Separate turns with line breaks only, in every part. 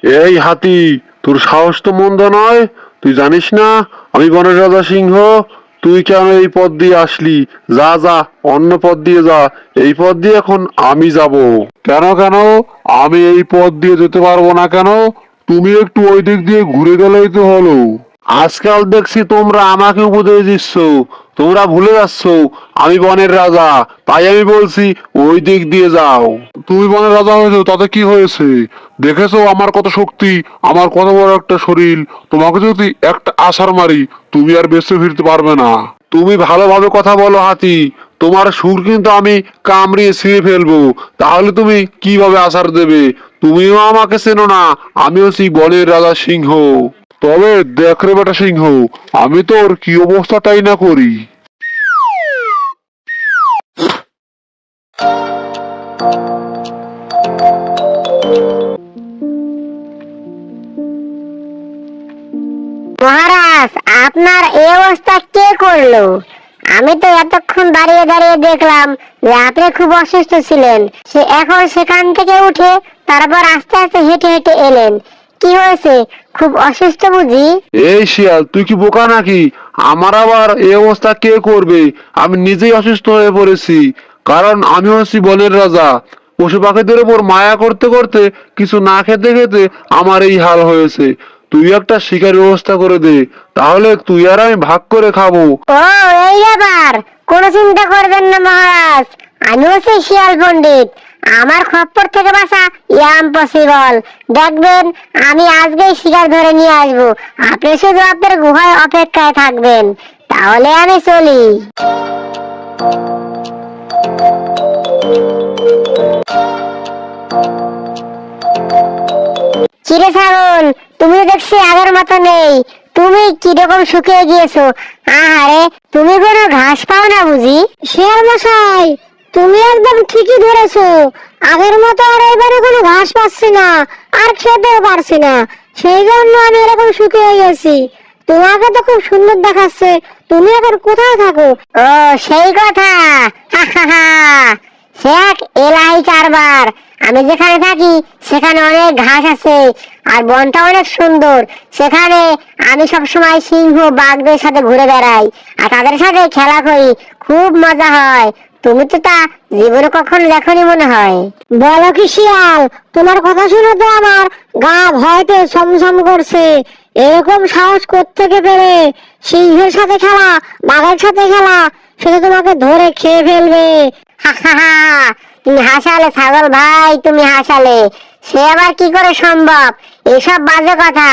এই হাতি, তোর সাহস তো মন্দ নয়। তুই জানিস না আমি বনের রাজা সিংহ? তুই কেন এই পথ দিয়ে আসলি? যা যা, অন্য পথ দিয়ে যা। এই পথ দিয়ে এখন আমি যাব। কেন কেন? আমি এই পথ দিয়ে যেতে পারবো না কেন? তুমি একটু ওই দিক দিয়ে ঘুরে গেলেই তো হলো। আজকাল দেখছি তোমরা আমাকে উপদেশ দিচ্ছ। তোমরা ভুলে যাচ্ছ আমি বনের রাজা। তাই আমি বলছি ওই দিক দিয়ে যাও। তুমি বনের রাজা হয়েছো, তাতে কি হয়েছে? দেখেছো আমার কত শক্তি, আমার কত বড় একটা শরীর। তোমাকে যদি একটা আছাড় মারি, তুমি আর বেঁচে ফিরতে পারবে না। তুমি ভালোভাবে কথা বলো হাতি। তোমার সুর কিন্তু আমি কামড়িয়ে ছিঁড়ে ফেলবো। তাহলে তুমি কিভাবে আছাড় দেবে? তুমিও আমাকে চেনো না। আমি হচ্ছি বনের রাজা সিংহ। তবে দেখ রে বেটা সিংহ, আমি তোর কি অবস্থাটাই না করি।
মহারাজ, আপনার এই অবস্থা কে করলো? আমি তো এতক্ষণ দাঁড়িয়ে দাঁড়িয়ে দেখলাম যে আপনি খুব অসুস্থ ছিলেন। সে এখন সেখান থেকে উঠে তারপর আস্তে আস্তে হেঁটে হেঁটে এলেন। কি হয়েছে? খুব অসুস্থ বুঝি?
এই শিয়াল, তুই কি বোকা নাকি? আমার আবার এই অবস্থা কে করবে? আমি নিজেই অসুস্থ হয়ে পড়েছি। কারণ আমি হচ্ছি বনের রাজা। পশু পাখিদের উপর মায়া করতে করতে, কিছু না খেতে খেতে আমার এই হাল হয়েছে। তুই একটা শিকারের ব্যবস্থা করে দে, তাহলে তুই আর আমি ভাগ করে খাবো।
ও, এই ব্যাপার। কোনো চিন্তা করবেন না মহারাজ, আমি হচ্ছি শিয়াল পণ্ডিত। আমার খপ্পর থেকে বাঁচা ইম্পসিবল। দেখবেন, আমি আজকেই শিকার ধরে নিয়ে আসবো। আপনি শুধু আপনার গুহায় অপেক্ষায় থাকবেন। তাহলে আমি চলি। চিরে ছাগল, তুমি দেখছি আগের মতো নেই। তুমি কিরকম শুকিয়ে গিয়েছো। আহারে, তুমি কোনো ঘাস পাও না বুঝি? শেয়াল মশাই, তুমি একদম ঠিকই ধরেছো। আগের মতো আর এবারে কোনো ঘাস পাচ্ছি না, আর খেতেও পারছি না। সেই জন্য আমি এরকম শুকিয়ে গেছি। তোমাকে তো খুব সুন্দর দেখাচ্ছে। তুমি এখন কোথায় থাকো? ও, সেই কথা। হা হা হা। শেখ এলাই কারবার। আমি যেখানে থাকি সেখানে অনেক ঘাস আছে, আর বনটা অনেক সুন্দর। সেখানে আমি সবসময় সিংহ বাঘদের সাথে ঘুরে বেড়াই, আর তাদের সাথে খেলা করি। খুব মজা হয়। তুমি তো তা জীবনে কখনো দেখনি মনে হয়। বলো কি শিয়াল, তোমার কথা শুনে তো আমার গা ভয়তে ছমছম করছে। এরকম সাহস কোত্থেকে পেলে? সিংহের সাথে খেলা, বাঘের সাথে খেলা, সেটা তোমাকে ধরে খেয়ে ফেলবে। হা হা হা। তুমি হাসালে ছাগল ভাই, তুমি হাসালে। সে আবার কি করে সম্ভব? এসব বাজে কথা।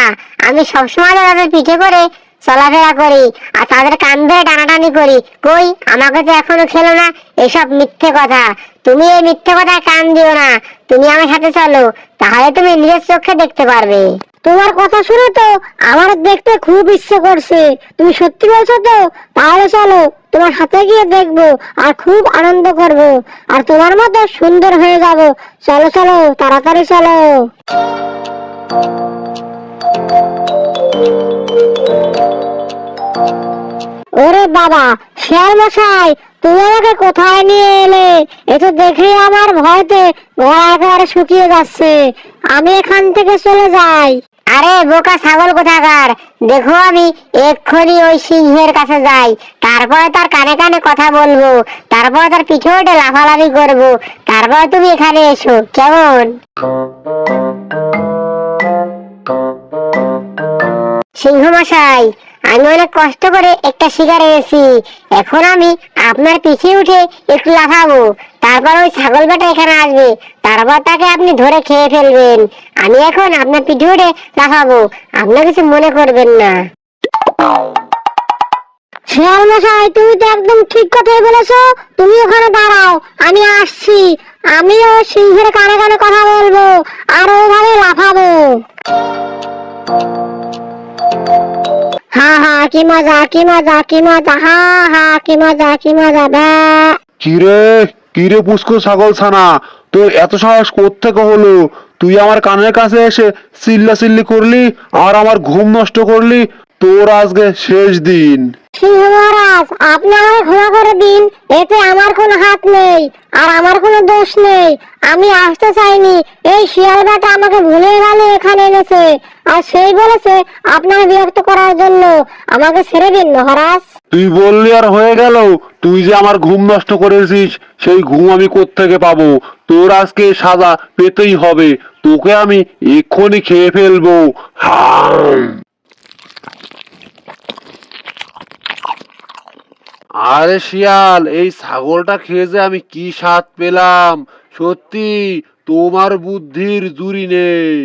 আমি সবসময় তাদের পিঠে করে চলাফেরা করি, আর তাদের কান ধরে টানাটানি করি। কই, আমাকে তো এখনো খেলো না। এসব মিথ্যে কথা। তুমি এই মিথ্যে কথায় কান দিও না। তুমি আমার সাথে চলো, তাহলে তুমি নিজের চোখে দেখতে পারবে। তোমার কথা শুনে তো আমার দেখতে খুব ইচ্ছে করছে। তুমি সত্যি বলছো তো? তাহলে চলো, তোমার সাথে গিয়ে দেখবো, আর খুব আনন্দ করব, আর তোমার মতো সুন্দর হয়ে যাব। চলো চলো, তাড়াতাড়ি চলো। ওরে বাবা, শিয়াল মশাই, তুমি আমাকে কোথায় নিয়ে এলে? এ তো দেখে আমার ভয়তে গলা একেবারে শুকিয়ে যাচ্ছে। আমি এখান থেকে চলে যাই। আরে বোকা ছাগল কোথাকার, দেখো আমি এক্ষুনি ওই সিংহের কাছে যাই। তারপরে তার কানে কানে কথা বলবো, তারপরে তার পিঠে উঠে লাফালাফি করবো। তারপরে তুমি এখানে এসো, কেমন? সিংহ মশাই, আমি অনেক কষ্ট করে একটা শিকার এনেছি। এখন আমি আপনার পিছে উঠে একটু লাফাবো। তারপর ওই ছাগল বেটা এখানে আসবে, তারপর তাকে আপনি ধরে খেয়ে ফেলবেন। আমি এখন আপনার পিঠে উঠে লাফাবো, আপনি কিছু মনে করবেন না। শিয়াল মশাই, তুমি তো একদম ঠিক কথাই বলেছো। তুমি ওখানে দাঁড়াও, আমি আসছি। আমিও সিংহের কানে কানে কথা বলবো, আর ওইভাবে লাফাবো। হা হা, কি মজা, কি মজা, কি মজা, হা হা, কি মজা, কি মজা। ব্যা।
কিরে, কিরে পুষ্কর ছাগল ছানা, তোর এত সাহস কোত্থেকে হলো? তুই আমার কানের কাছে এসে চিল্লা চিল্লি করলি, আর আমার ঘুম নষ্ট করলি। তোর আজকে শেষ দিন।
সিংহ মহারাজ, আপনি আমাকে ক্ষমা করে দিন, এতে আমার কোনো হাত নেই আর আমার কোনো দোষ নেই। আমি আসতে চাইনি, এই শিয়াল বেটা আমাকে ভুলে ভালো এখানে এনেছে, আর সেই বলেছে আপনাকে বিরক্ত করার জন্য। আমাকে ছেড়ে দিন মহারাজ।
তুই বললি আর হয়ে গেল? তুই যে আমার ঘুম নষ্ট করেছিস, সেই ঘুম আমি কোত্থেকে পাবো? তোর আজকে সাজা পেতেই হবে, তোকে আমি এক্ষুনি খেয়ে ফেলবো। হাম। আরে শিয়াল, এই ছাগলটা খেয়ে যে আমি কি স্বাদ পেলাম! সত্যি তোমার বুদ্ধির জুড়ি নেই।